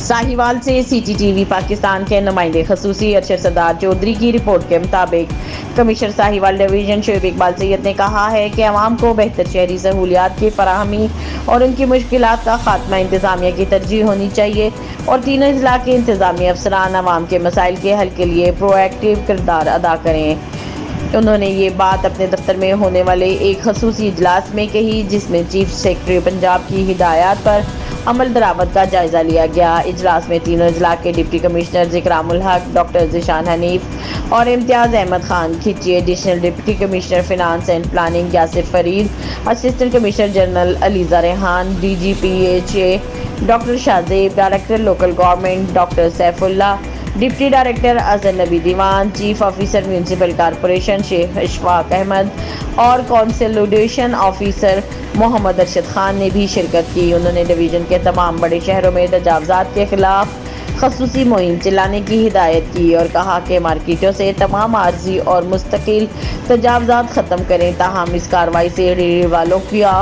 साहिवाल से CCTV पाकिस्तान के नुमाइंदे खसूसी अरशद सरदार चौधरी की रिपोर्ट के मुताबिक कमिश्नर साहिवाल डिवीजन शोएब इकबाल सैयद ने कहा है कि अवाम को बेहतर शहरी सहूलियात की फराहमी और उनकी मुश्किलात का खात्मा इंतजामिया की तरजीह होनी चाहिए और तीनों अजला के इंतजामी अफसरान अवाम के मसाइल के हल के लिए प्रोएक्टिव किरदार अदा करें। उन्होंने ये बात अपने दफ्तर में होने वाले एक खसूसी इजलास में कही, जिसमें चीफ सेक्रेटरी पंजाब की हिदायत पर अमल दरामद का जायजा लिया गया। इजलास में तीनों अजला के डिप्टी कमिश्नर इकरामुल हक, डॉक्टर ज़ीशान हनीफ और Imtiaz Ahmed Khan Khichi, additional deputy commissioner finance and planning Yasir Farid, assistant commissioner general Aliza Rehan, DGPHA doctor Shahzeb, director local government doctor Saifullah, deputy director Azhar Nabi Diwan, chief officer municipal corporation Sheikh Ishfaq Ahmed और कंसोलिडेशन ऑफिसर मोहम्मद अरशद खान ने भी शिरकत की। उन्होंने डिवीजन के तमाम बड़े शहरों में तजावुज़ात के खिलाफ खसूसी मुहिम चलाने की हिदायत की और कहा कि मार्केटों से तमाम आर्जी और मुस्तकिल तजावुज़ात ख़त्म करें, ताहम इस कार्रवाई से रेहड़ी वालों का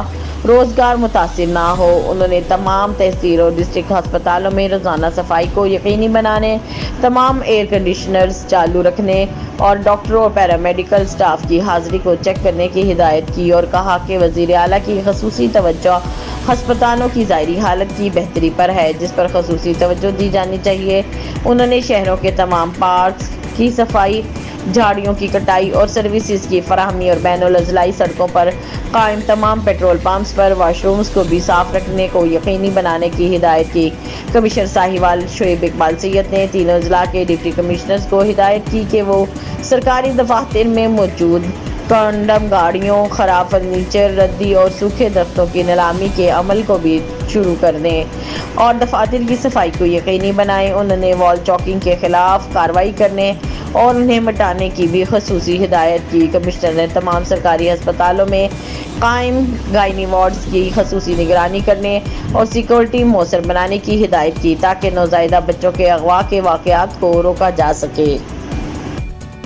रोज़गार मुतासिर ना हो। उन्होंने तमाम तहसील और डिस्ट्रिक्ट अस्पतालों में रोज़ाना सफाई को यकीनी बनाने, तमाम एयर कंडीशनर्स चालू रखने और डॉक्टरों और पैरामेडिकल स्टाफ की हाज़िरी को चेक करने की हिदायत की और कहा कि वज़ीर आला की खसूसी तवज्जो हस्पतालों की ज़ाहिरी हालत की बेहतरी पर है, जिस पर खसूसी तवज्जो दी जानी चाहिए। उन्होंने शहरों के तमाम पार्क्स की सफाई, झाड़ियों की कटाई और सर्विसेज की फराहमी और बैनुल अज़लाई सड़कों पर कायम तमाम पेट्रोल पंप्स पर वाशरूम्स को भी साफ रखने को यकीनी बनाने की हिदायत की। कमिश्नर साहिवाल शोएब इकबाल सैयद ने तीनों अजला के डिप्टी कमिश्नर्स को हिदायत की कि वो सरकारी दफातर में मौजूद कंडम गाड़ियों, खराब फर्नीचर, रद्दी और सूखे दफ्तरों की नीलामी के अमल को भी शुरू कर दें और दफातर की सफाई को यकीनी बनाएं। उन्होंने वॉल चॉकिंग के खिलाफ कार्रवाई करने और उन्हें मिटाने की भी खसूसी हिदायत की। कमिश्नर ने तमाम सरकारी अस्पतालों में कायम गायनी वार्ड्स की खसूसी निगरानी करने और सिक्योरिटी मौसर बनाने की हिदायत की ताकि नौज़ायदा बच्चों के अगवा के वाक़यात को रोका जा सके।